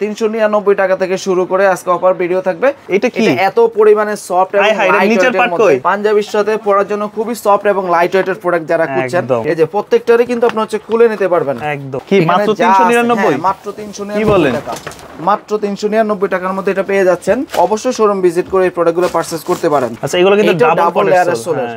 399 টাকা থেকে শুরু করে আজকে অফার ভিডিও থাকবে। এটা কি এত পরিমাণে সফট এবং নিচের পার্ট কই পাঞ্জাবির সাথে পরার জন্য খুবই সফট এবং লাইট ওয়েটের প্রোডাক্ট যারা খুঁজছেন, এই যে প্রত্যেকটারই কিন্তু আপনি হচ্ছে খুলে নিতে পারবেন। একদম কি মাত্র 399? মাত্র 399 টাকা, মাত্র 399 টাকার মধ্যে এটা পেয়ে যাচ্ছেন। অবশ্যই শোরুম ভিজিট করে এই প্রোডাক্টগুলো পারচেজ করতে পারেন। আচ্ছা এগুলো কিন্তু ডাবল লেয়ারের সোলের,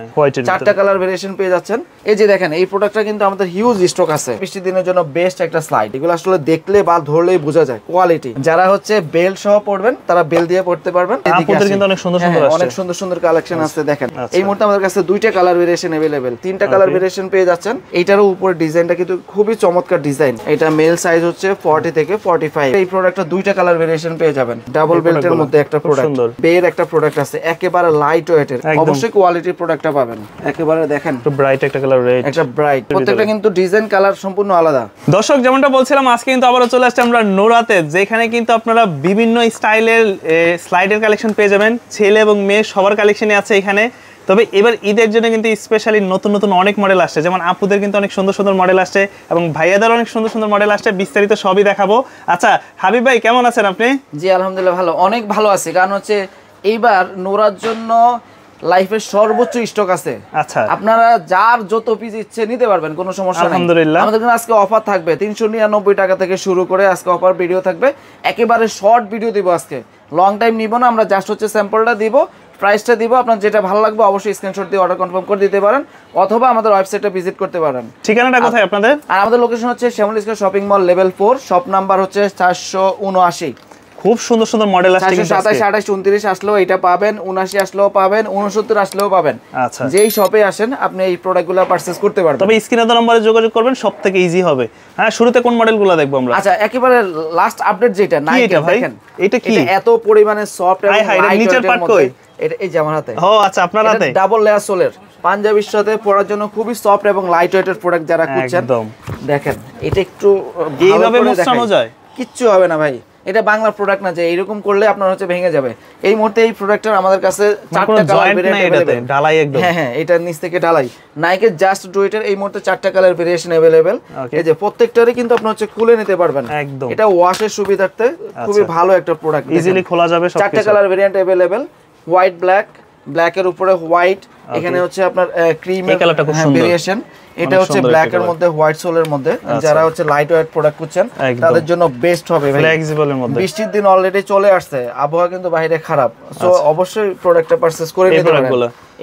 চারটা কালার ভেরিয়েশন পেয়ে যাচ্ছেন। এই যে দেখেন এই প্রোডাক্টটা কিন্তু আমাদের হিউজ স্টক আছে। বৃষ্টির দিনের জন্য বেস্ট একটা স্লাইড। এগুলো আসলে দেখলে বা ধরলেই বোঝা যায় কোয়ালিটি। যারা হচ্ছে বেল্ট সহ পরবেন তারা বেল্ট দিয়ে পড়তে পারবেন। আপনাদের কিন্তু অনেক সুন্দর সুন্দর আছে, অনেক সুন্দর সুন্দর কালেকশন আছে। দেখেন এই মুহূর্তে আমাদের কাছে দুইটা কালার ভেরিয়েশন अवेलेबल, তিনটা কালার ভেরিয়েশন পেয়ে যাচ্ছেন। এইটারও উপরে ডিজাইনটা কিন্তু খুবই চমৎকার ডিজাইন। এটা মেল সাইজ হচ্ছে 40 থেকে 45। এই প্রোডাক্টটা দুইটা কালার ভেরিয়েশন পেয়ে যাবেন। ডাবল বেল্টের মধ্যে একটা প্রোডাক্ট, বের একটা প্রোডাক্ট আছে একেবারে লাইট ওয়েটের, অবশ্যই কোয়ালিটির প্রোডাক্টটা পাবেন। একেবারে দেখেন তো ব্রাইট একটা কালার, রেড একটা ব্রাইট, প্রত্যেকটা কিন্তু ডিজাইন কালার সম্পূর্ণ আলাদা। দর্শক যেমনটা বলছিলাম আজকে কিন্তু আবারো চলে আসছে আমরা নোরাতে, যেখানে কিন্তু আপনারা বিভিন্ন স্টাইলের স্লাইডের কালেকশন পেয়ে যাবেন। ছেলে এবং মেয়ে সবার কালেকশনই আছে এখানে। তবে এবার ঈদের জন্য কিন্তু স্পেশালি নতুন নতুন অনেক মডেল আসছে, যেমন আপুদের কিন্তু অনেক সুন্দর সুন্দর মডেল আসছে এবং ভাইয়াদের অনেক সুন্দর সুন্দর মডেল আসছে। বিস্তারিত সবই দেখাবো। আচ্ছা হাবিব ভাই কেমন আছেন আপনি? জি আলহামদুলিল্লাহ ভালো, অনেক ভালো আছি। কারণ হচ্ছে এইবার নোরার জন্য লাইফের সর্বোচ্চ স্টক আছে। আচ্ছা আপনারা যার যত পিস ইচ্ছে নিতে পারবেন, কোনো সমস্যা নেই। আলহামদুলিল্লাহ আমাদের এখানে আজকে অফার থাকবে 399 টাকা থেকে শুরু করে আজকে অফার ভিডিও থাকবে। একেবারে শর্ট ভিডিও দিব আজকে, লং টাইম নিব না আমরা, জাস্ট হচ্ছে স্যাম্পলটা দিব, প্রাইসটা দিব। আপনার যেটা ভালো লাগবে অবশ্যই স্ক্রিনশট দিয়ে অর্ডার কনফার্ম করে দিতে পারেন, অথবা আমাদের ওয়েবসাইটে ভিজিট করতে পারেন। ঠিকানাটা কোথায় আপনাদের? আর আমাদের লোকেশন হচ্ছে Shyamoli square shopping mall level 4, shop number হচ্ছে 479। খুব সুন্দর সুন্দর মডেল আসছে কিন্তু 27, 28, 29 আসলেও এটা পাবেন, 79 আসলেও পাবেন, 69 আসলেও পাবেন। আচ্ছা যেই শপে আসেন আপনি এই প্রোডাক্টগুলো পারচেজ করতে পারবেন। তবে স্ক্রিনে দেওয়া নম্বরে যোগাযোগ করবেন, সবথেকে ইজি হবে। হ্যাঁ শুরুতে কোন মডেলগুলো দেখবো আমরা? আচ্ছা একেবারে লাস্ট আপডেট যেটা নাইকি, দেখেন এটা কি এত পরিমাণে সফট এবং লাইট নিচের পার্ট কই? এটা এই যে আমার হাতে। ও আচ্ছা আপনার হাতে ডাবল লেয়ার সোলের, পাঞ্জাবির সাথে পরার জন্য খুবই সফট এবং লাইট ওয়েটের প্রোডাক্ট যারা খুঁজছেন, দেখেন এটা একটু এইভাবে মোছানো যায়, কিচ্ছু হবে না ভাই। এটা বাংলা প্রোডাক্ট না যে এরকম করলে আপনার হচ্ছে ভেঙে যাবে। এই মুহূর্তে এই প্রোডাক্টের আমাদের কাছে চারটা কালার ভেরিয়েশন, ঢালাই একদম, হ্যাঁ এটা নিচ থেকে ঢালাই। নাইকের জাস্ট ডু ইটের এই মুহূর্তে চারটা কালার ভেরিয়েশন अवेलेबल। এই যে প্রত্যেকটারই কিন্তু আপনি হচ্ছে খুলে নিতে পারবেন একদম। এটা ওয়াশের সুবিধার্থে খুবই ভালো একটা প্রোডাক্ট, ইজিলি খোলা যাবে সব। চারটা colour variant available, white black, ব্ল্যাকের উপরে হোয়াইট, এখানে হচ্ছে আপনার ক্রিম ভেরিয়েশন। এটা হচ্ছে ব্ল্যাক এর মধ্যে হোয়াইট সোলের মধ্যে। যারা হচ্ছে লাইট ওয়েট প্রোডাক্ট খুঁজছেন তাদের জন্য বেস্ট হবে ভাই। ফ্লেক্সিবল এর মধ্যে, বৃষ্টির দিন অলরেডি চলে আসছে, আবহাওয়া কিন্তু বাইরে খারাপ, সো অবশ্যই প্রোডাক্টটা পারচেজ করে নিতে পারেন।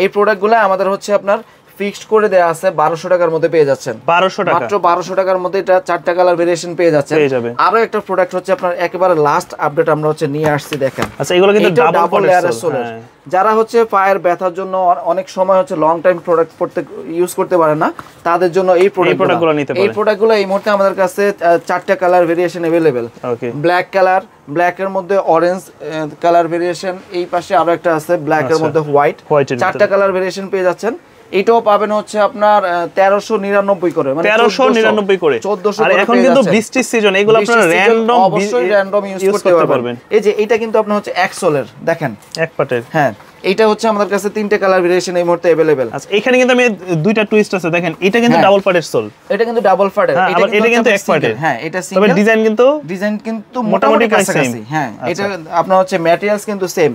এই প্রোডাক্টগুলো আমাদের হচ্ছে আপনার ফিক্সড করে দেয়া আছে 1200 টাকার মধ্যে পেয়ে যাচ্ছেন। 1200 টাকা, মাত্র 1200 টাকার মধ্যে এটা চারটা কালার ভেরিয়েশন পেয়ে যাচ্ছেন। আরো একটা প্রোডাক্ট হচ্ছে আপনার একেবারে লাস্ট আপডেট আমরা হচ্ছে নিয়ে আসছি, দেখেন। আচ্ছা এগুলো কিন্তু ডাবল লেয়ারের সোলের। যারা হচ্ছে পায়ের ব্যথার জন্য অনেক সময় হচ্ছে লং টাইম প্রোডাক্ট পড়তে ইউজ করতে পারে না, তাদের জন্য এই প্রোডাক্টগুলো নিতে পারেন। এই প্রোডাক্টগুলো এই মুহূর্তে আমাদের কাছে চারটা colour variation available. Black colour, black এর মধ্যে অরেঞ্জ কালার ভেরিয়েশন, এই পাশে আরো একটা আছে ব্ল্যাক এর মধ্যে হোয়াইট, চারটা কালার ভেরিয়েশন পেয়ে যাচ্ছেন। এটাও পাবেন হচ্ছে আপনার 1399 করে, মানে 1399 করে, 1400। আর এখন কিন্তু বৃষ্টির সিজন, এগুলো আপনারা র‍্যান্ডম অবশ্যই র‍্যান্ডম ইউজ করতে পারবেন। এই যে এটা কিন্তু আপনার হচ্ছে এক্সোলের, দেখেন এক পাটের। হ্যাঁ এটা হচ্ছে আমাদের কাছে তিনটে কালার ভেরিয়েশন এই মুহূর্তে अवेलेबल। আচ্ছা এখানে কিন্তু আমি দুইটা টুইস্ট আছে, দেখেন এটা কিন্তু ডাবল পার্টের সোল, এটা কিন্তু ডাবল পার্টের, এটা কিন্তু এক পার্টের। হ্যাঁ এটা সিঙ্গেল, তবে ডিজাইন কিন্তু মোটামুটি কাছাকাছি। হ্যাঁ এটা আপনার হচ্ছে ম্যাটেরিয়ালস কিন্তু সেম।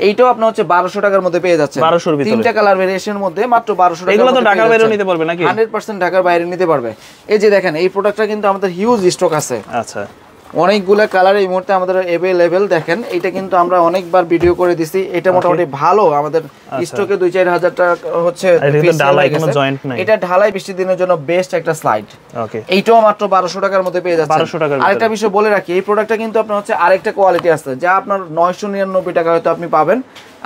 এইটাও আপনার হচ্ছে 1200 টাকার মধ্যে পেয়ে যাচ্ছেন, 1200 এর ভিতরে তিনটা কালার ভেরিয়েশনের মধ্যে মাত্র 1200 টাকা। এগুলো তো ঢাকার বাইরে নিতে পারবে নাকি? 100% ঢাকার বাইরে নিতে পারবে। এই যে দেখেন এই প্রোডাক্টটা কিন্তু আমাদের হিউজ স্টক আছে। আচ্ছা অনেকগুলো কালার এই মুহূর্তে আমাদের अवेलेबल। দেখেন এটা কিন্তু আমরা অনেকবার ভিডিও করে দিছি, এটা মোটামুটি ভালো আমাদের স্টকে 2-4 হাজার টাকা হচ্ছে। এটা ঢালাই বৃষ্টির দিনের জন্য বেস্ট একটা স্লাইড। এইটাও মাত্র 1200 টাকার মধ্যে পেয়ে যাচ্ছে। আরেকটা বিষয় বলে রাখি, এই প্রোডাক্টটা কিন্তু আপনার হচ্ছে আরেকটা কোয়ালিটি আছে, যা আপনার 999 টাকা হয়তো আপনি পাবেন।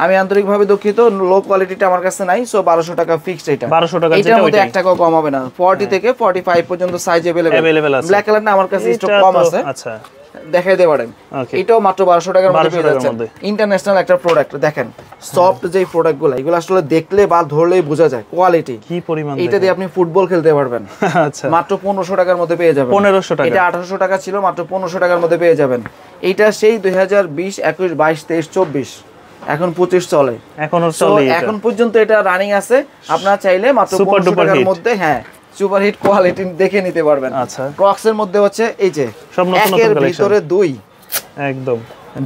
আমি আন্তরিকভাবে দুঃখিত, লো কোয়ালিটিটা আমার কাছে নাই, সো 1200 টাকা ফিক্সড। এটা 1200 টাকা, এটার মধ্যে 1 টাকাও কম হবে না। 40 থেকে 45 পর্যন্ত সাইজ अवेलेबल আছে। ব্ল্যাক কালারটা আমার কাছে স্টক কম আছে, আচ্ছা দেখাই দিতে পারেন। এটাও মাত্র 1200 টাকার মধ্যে পেয়ে যাচ্ছেন। ইন্টারন্যাশনাল একটা প্রোডাক্ট, দেখেন সফট যেই প্রোডাক্টগুলো, এগুলো আসলে দেখলে বা ধরলেই বোঝা যায় কোয়ালিটি কি পরিমাণ। এটা দিয়ে আপনি ফুটবল খেলতে পারবেন। আচ্ছা মাত্র 1500 টাকার মধ্যে পেয়ে যাবেন। 1500 টাকা, এটা 1800 টাকা ছিল, মাত্র 1500 টাকার মধ্যে পেয়ে যাবেন। এইটা সেই 2020, 21, 22, 23, 24, এখন 25 চলে, এখন পর্যন্ত এটা রানিং আছে। আপনারা চাইলে মাত্র 1500 টাকার মধ্যে হ্যাঁ সুপার হিট কোয়ালিটি দেখে নিতে পারবেন। আচ্ছা ক্রক্স এর মধ্যে হচ্ছে এই যে সব নতুন নতুন কালেকশন, ভিতরে দুই একদম।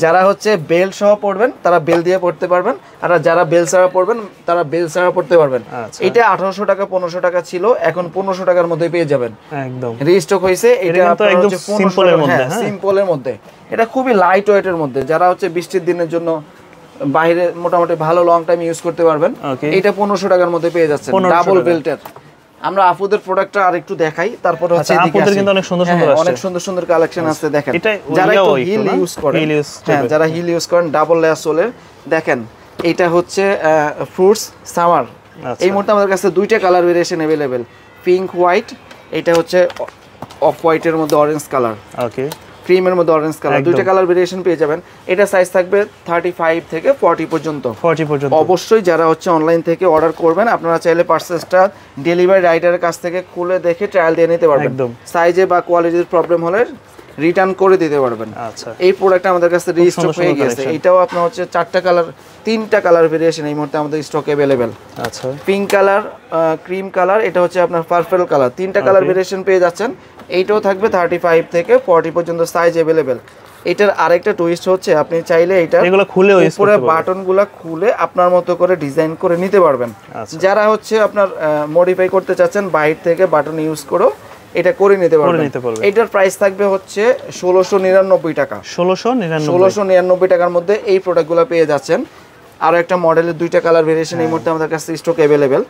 যারা হচ্ছে বেল্ট সহ পড়বেন তারা বেল দিয়ে পড়তে পারবেন, আর যারা বেল ছাড়া পড়বেন তারা বেল ছাড়া পড়তে পারবেন। এটা 1800 টাকা 1500 টাকা ছিল, এখন 1500 টাকার মধ্যে পেয়ে যাবেন। একদম রিস্টক হয়েছে। এটা একদম সিম্পলের মধ্যে, সিম্পলের মধ্যে, এটা খুবই লাইট ওয়েটের মধ্যে, যারা হচ্ছে বৃষ্টির দিনের জন্য বাইরে মোটামুটি ভালো লং টাইম ইউজ করতে পারবেন। এটা 1500 টাকার মধ্যে পেয়ে যাচ্ছেন ডাবল বেল্টের। আমরা আপুদের প্রোডাক্টটা আরেকটু দেখাই, তারপর হচ্ছে এদিকে আপুদের কিন্তু অনেক সুন্দর সুন্দর আছে, অনেক সুন্দর সুন্দর কালেকশন আছে। দেখেন যারা একটু হিল ইউজ করেন, হ্যাঁ যারা হিল ইউজ করেন ডাবল লেয়ার সোলের, দেখেন এটা হচ্ছে ফ্রুটস সামার। এই মুহূর্তে আমাদের কাছে দুইটা colour variation available, pink white, এটা হচ্ছে অফ হোয়াইটের মধ্যে অরেঞ্জ কালার, ওকে ক্রিমের মধ্যে অরেঞ্জ কালার, দুইটা কালার ভেরিয়েশন পেয়ে যাবেন। এটা সাইজ থাকবে 35 থেকে 40 পর্যন্ত। অবশ্যই যারা হচ্ছে অনলাইন থেকে অর্ডার করবেন আপনারা চাইলে পার্সেলটা ডেলিভারি রাইডারের কাছ থেকে খুলে দেখে ট্রায়াল দিয়ে নিতে পারবেন। সাইজে বা কোয়ালিটির প্রবলেম হলে রিটার্ন করে দিতে পারবেন। আচ্ছা, এই প্রোডাক্ট আমাদের কাছে রিস্টক হয়ে গেছে। এটাও আপনার হচ্ছে চারটা কালার, তিনটা কালার ভেরিয়েশন এই মুহূর্তে আমাদের স্টক अवेलेबल। আচ্ছা, পিঙ্ক কালার, ক্রিম কালার, এটা হচ্ছে আপনার পার্পল কালার, তিনটা কালার ভেরিয়েশন পেয়ে যাচ্ছেন। এইটাও থাকবে 35 থেকে 40 পর্যন্ত সাইজ अवेलेबल। এটার আরেকটা টুইস্ট হচ্ছে আপনি চাইলে এটা এগুলো খুলে উপরে বাটনগুলো খুলে আপনার মতো করে ডিজাইন করে নিতে পারবেন। যারা হচ্ছে আপনার মডিফাই করতে চাচ্ছেন বাইরে থেকে বাটন ইউজ করে এটা করে নিতে পারবেন। এটার প্রাইস থাকবে হচ্ছে 1699 টাকা। 1699 টাকার মধ্যে এই প্রোডাক্টগুলো পেয়ে যাচ্ছেন। আর একটা মডেলের দুইটা কালার ভেরিয়েশন এই মুহূর্তে আমাদের কাছে স্টক अवेलेबल।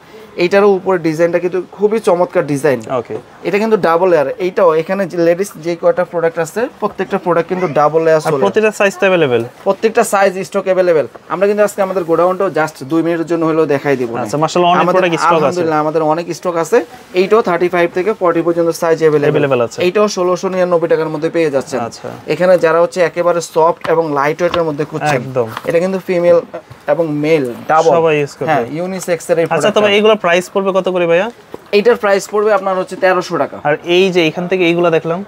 এইটারও উপরে ডিজাইনটা কিন্তু খুবই চমৎকার ডিজাইন। ওকে, এটা কিন্তু ডাবল লেয়ার। এইটাও এখানে যে লেডিস যে কয়টা প্রোডাক্ট আছে প্রত্যেকটা প্রোডাক্ট কিন্তু ডাবল লেয়ার সোল। প্রত্যেকটা সাইজ তো अवेलेबल, প্রত্যেকটা সাইজ স্টক अवेलेबल। আমরা কিন্তু আজকে আমাদের গোডাউনটাও জাস্ট 2 মিনিটের জন্য হলেও দেখাই দিব। আচ্ছা, মাশাআল্লাহ অনেক প্রোডাক্ট স্টক আছে। আলহামদুলিল্লাহ আমাদের অনেক স্টক আছে। এইটাও 35 থেকে 40 পর্যন্ত সাইজ अवेलेबल আছে। এইটাও 1699 টাকার মধ্যে পেয়ে যাচ্ছেন। আচ্ছা, এখানে যারা হচ্ছে একেবারে সফট এবং লাইট ওয়েটের মধ্যে খুঁজছেন, একদম এটা কিন্তু ফিমেল এবং মেল ডাবল সবাই ইউজ করতে। হ্যাঁ, ইউনিসেক্স এর এই প্রোডাক্ট। আচ্ছা, তবে এইগুলো প্রাইস পড়বে কত করে ভাইয়া? এইটার প্রাইস পড়বে আপনার হচ্ছে 1300 টাকা। আর এই যে এখান থেকে এইগুলো দেখলাম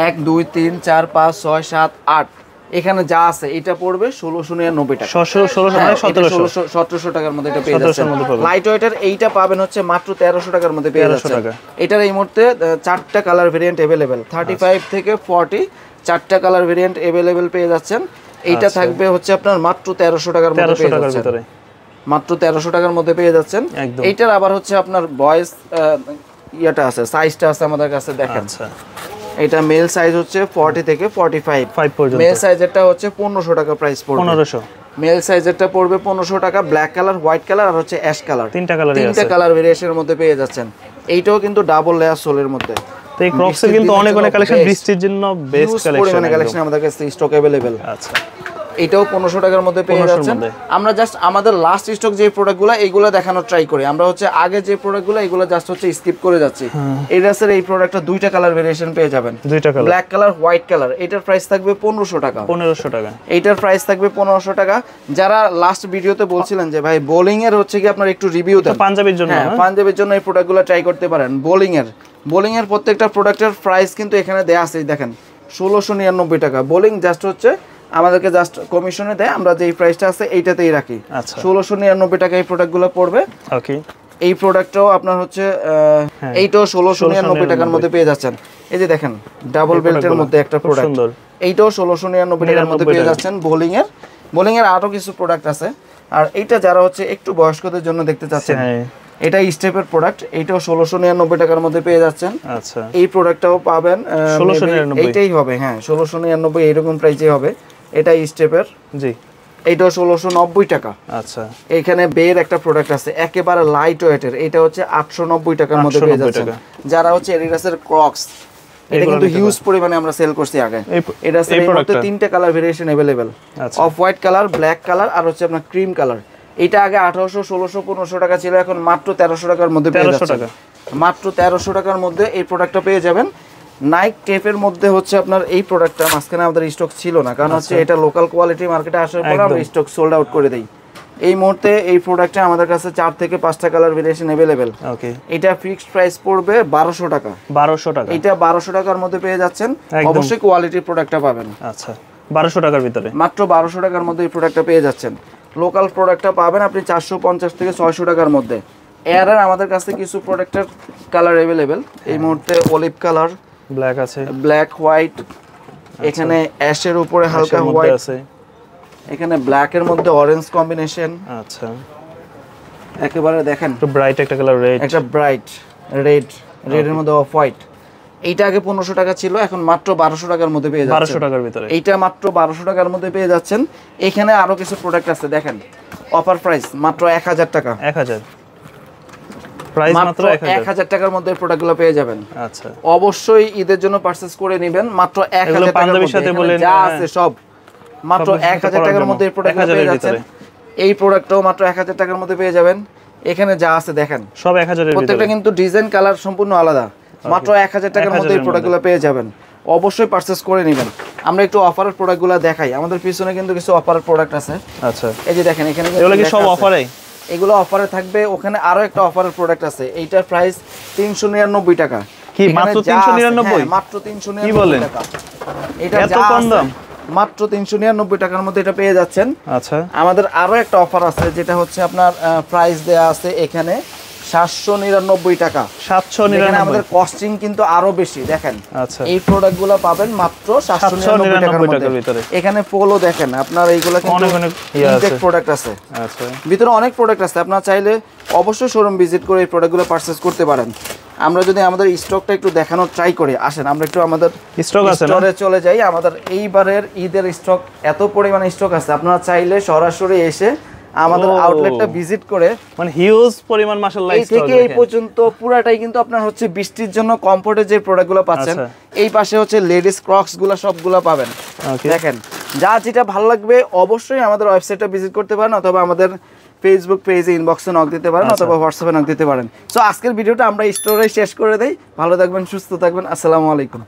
1 2 3 4 5 6 7 8 এখানে যা আছে এটা পড়বে 1699 টাকা। 1700 টাকার মধ্যে এটা পেয়ে যাচ্ছেন। লাইট ওয়েটার এইটা পাবেন হচ্ছে মাত্র 1300 টাকার মধ্যে পেয়ে যাচ্ছেন। এটার এই মুহূর্তে চারটা কালার ভেরিয়েন্ট अवेलेबल, 35 থেকে 40 চারটা কালার ভেরিয়েন্ট अवेलेबल পেয়ে যাচ্ছেন। এইটা থাকবে হচ্ছে আপনার মাত্র 1300 টাকার মধ্যে পেয়ে যাচ্ছেন। মাত্র 1300 টাকার মধ্যে পেয়ে যাচ্ছেন। এইটার আবার হচ্ছে আপনার ভয়েস ইয়াটা আছে, সাইজটা আছে আমাদের কাছে দেখেন। আচ্ছা, এটা মেল সাইজ হচ্ছে 40 থেকে 45 পর্যন্ত। মেল সাইজেরটা হচ্ছে 1500 টাকা প্রাইস পড়বে। 1500 মেল সাইজেরটা পড়বে 1500 টাকা। ব্ল্যাক কালার, হোয়াইট কালার আর হচ্ছে অ্যাশ কালার, তিনটা কালার ভেরিয়েশনের মধ্যে পেয়ে যাচ্ছেন। এইটাও কিন্তু ডাবল লেয়ার সোলের মধ্যে। তো এই ক্রক্সের কিন্তু অনেক কালেকশন, বৃষ্টির জন্য বেস্ট কালেকশন আমাদের কাছে স্টক अवेलेबल। আচ্ছা, এটাও 1500 টাকার মধ্যে পেয়ে যাচ্ছেন। আমরা জাস্ট আমাদের লাস্ট স্টক যে প্রোডাক্টগুলো এইগুলো দেখানোর ট্রাই করি। আমরা হচ্ছে আগে যে প্রোডাক্টগুলো এগুলো জাস্ট হচ্ছে স্কিপ করে যাচ্ছি। এরাসের এই প্রোডাক্টটা দুইটা কালার ভেরিয়েশন পেয়ে যাবেন, দুইটা colour, black colour, white colour. এটার প্রাইস থাকবে 1500 টাকা। 1500 টাকা এইটার প্রাইস থাকবে 1500 টাকা। যারা লাস্ট ভিডিওতে বলছিলেন যে ভাই বোলিং এর হচ্ছে কি আপনার একটু রিভিউ দেন পাঞ্জাবির জন্য, হ্যাঁ পাঞ্জাবির জন্য এই প্রোডাক্টগুলো ট্রাই করতে পারেন। বোলিং এর প্রত্যেকটা প্রোডাক্টের প্রাইস কিন্তু এখানে দেয়া আছে, দেখেন 1699 টাকা। বোলিং জাস্ট হচ্ছে আমাদেরকে জাস্ট কমিশনে দেয়, আমরা যে প্রাইসটা আছে এইটাতেই রাখি। 1699 টাকা এই প্রোডাক্টগুলো পড়বে। ওকে, এই প্রোডাক্টটাও আপনার হচ্ছে এইটাও 1699 টাকার মধ্যে পেয়ে যাচ্ছেন। এই যে দেখেন ডাবল বেল্টের মধ্যে একটা প্রোডাক্ট, এইটাও 1699 টাকার মধ্যে পেয়ে যাচ্ছেন। বোলিং এর আরো কিছু প্রোডাক্ট আছে। আর এইটা যারা হচ্ছে একটু বয়স্কদের জন্য দেখতে চাচ্ছেন, এটা স্টেপের প্রোডাক্ট, এইটাও 1699 টাকার মধ্যে পেয়ে যাচ্ছেন। আচ্ছা, এই প্রোডাক্টটাও পাবেন 1699, এইটাই হবে, হ্যাঁ 1699 এইরকম প্রাইসে হবে। এটা স্টেপের, জি, এইটাও 1690 টাকা। আচ্ছা, এখানে বের একটা প্রোডাক্ট আছে একেবারে লাইট ওয়েটের, এটা হচ্ছে 890 টাকার মধ্যে পেয়ে যাচ্ছেন। যারা হচ্ছে এডিডাসের ক্রক্স, এটা কিন্তু হিউজ পরিমাণে আমরা সেল করছি আগে। এটা এর মধ্যে তিনটা colour variation available, off white colour, black colour আর হচ্ছে আপনার ক্রিম কালার। এটা আগে 1800 1600 1500 টাকা ছিল, এখন মাত্র 1300 টাকার মধ্যে পেয়ে যাচ্ছেন। মাত্র 1300 টাকার মধ্যে এই প্রোডাক্টটা পেয়ে যাবেন। নাইক টেপের মধ্যে হচ্ছে আপনার এই প্রোডাক্টটা মাঝখানে আমাদের স্টক ছিল না, কারণ হচ্ছে এটা লোকাল কোয়ালিটি মার্কেটে আসার পর আমরা স্টক সোল্ড আউট করে দেই। এই মুহূর্তে এই প্রোডাক্টটা আমাদের কাছে 4 থেকে 5টা কালার ভেরিয়েশন अवेलेबल। ওকে, এটা ফিক্সড প্রাইস পড়বে 1200 টাকা। 1200 টাকা, এটা 1200 টাকার মধ্যে পেয়ে যাচ্ছেন। অবশ্যই কোয়ালিটির প্রোডাক্টটা পাবেন। আচ্ছা, 1200 টাকার ভিতরে, মাত্র 1200 টাকার মধ্যে এই প্রোডাক্টটা পেয়ে যাচ্ছেন। লোকাল প্রোডাক্টটা পাবেন আপনি 450 থেকে 600 টাকার মধ্যে। এর আমাদের কাছে কিছু প্রোডাক্টের কালার अवेलेबल এই মুহূর্তে অলিভ কালার, ব্ল্যাক আছে, ব্ল্যাক হোয়াইট, এখানে অ্যাশের উপরে হালকা হোয়াইট আছে, এখানে ব্ল্যাক এর মধ্যে অরেঞ্জ কম্বিনেশন। আচ্ছা, একেবারে দেখেন একটু ব্রাইট একটা কালার, রেড, একটা ব্রাইট রেড, রেডের মধ্যে অফ হোয়াইট। এইটা আগে 1500 টাকা ছিল, এখন মাত্র 1200 টাকার মধ্যে পেয়ে যাচ্ছেন। 1200 টাকার ভিতরে এইটা মাত্র 1200 টাকার মধ্যে পেয়ে যাচ্ছেন। এখানে আরো কিছু প্রোডাক্ট আছে দেখেন, অফার প্রাইস মাত্র 1000 টাকা। 1000 প্রাইস মাত্র 1000 টাকার মধ্যে প্রোডাক্টগুলো পেয়ে যাবেন। আচ্ছা, অবশ্যই ঈদের জন্য পারচেজ করে নেবেন মাত্র 1000 টাকার মধ্যে। যা আছে সব মাত্র 1000 টাকার মধ্যে প্রোডাক্টগুলো পেয়ে যাচ্ছেন। এই প্রোডাক্টটাও মাত্র 1000 টাকার মধ্যে পেয়ে যাবেন। এখানে যা আছে দেখেন সব 1000 এর ভিতরে, প্রত্যেকটা কিন্তু ডিজাইন কালার সম্পূর্ণ আলাদা। মাত্র 1000 টাকার মধ্যে এই প্রোডাক্টগুলো পেয়ে যাবেন। অবশ্যই পারচেজ করে নেবেন। আমরা একটু অফারের প্রোডাক্টগুলো দেখাই, আমাদের পিছনে কিন্তু কিছু অফারের প্রোডাক্ট আছে। আচ্ছা, এই যে দেখেন এখানে এগুলো কি সব অফারে? এগুলো অফারে থাকবে। ওখানে আরো একটা অফারের প্রোডাক্ট আছে, এইটার প্রাইস 399 টাকা। কি মাত্র 399? মাত্র 399 টাকা। এটা এত কম দাম? মাত্র 399 টাকার মধ্যে এটা পেয়ে যাচ্ছেন। আচ্ছা, আমাদের আরো একটা অফার আছে, যেটা হচ্ছে আপনার প্রাইস দেয়া আছে এখানে 799 টাকা। 799, আমাদের কস্টিং কিন্তু আরো বেশি দেখেন। আচ্ছা, এই প্রোডাক্টগুলো পাবেন মাত্র 799 টাকার ভিতরে। এখানে পোলো দেখেন, আপনার এইগুলো কিন্তু ইনটেক প্রোডাক্ট আছে। আচ্ছা, ভিতরে অনেক প্রোডাক্ট আছে, আপনারা চাইলে অবশ্যই শোরুম ভিজিট করে এই প্রোডাক্টগুলো পারচেজ করতে পারেন। আমরা যদি আমাদের স্টকটা একটু দেখানোর ট্রাই করি, আসেন আমরা একটু আমাদের স্টক আছে স্টোরে চলে যাই। আমাদের এইবারের ঈদের স্টক এত পরিমাণে স্টক আছে, আপনারা চাইলে সরাসরি এসে আমাদের আউটলেটটা ভিজিট করে, মানে হিউজ পরিমাণ মাশাআল্লাহ এই থেকে এই পর্যন্ত পুরাটাই কিন্তু আপনার হচ্ছে বৃষ্টির জন্য কমফোর্টের যে প্রোডাক্টগুলো পাচ্ছেন। এই পাশে হচ্ছে লেডিস ক্রক্স গুলো সবগুলো পাবেন। দেখেন যা যেটা ভালো লাগবে অবশ্যই আমাদের ওয়েবসাইটটা ভিজিট করতে পারেন, অথবা আমাদের ফেসবুক পেজে ইনবক্সে নক দিতে পারেন, অথবা হোয়াটসঅ্যাপে নক দিতে পারেন। সো আজকের ভিডিওটা আমরা স্টোরে শেষ করে দেই। ভালো থাকবেন, সুস্থ থাকবেন, আসসালামু আলাইকুম।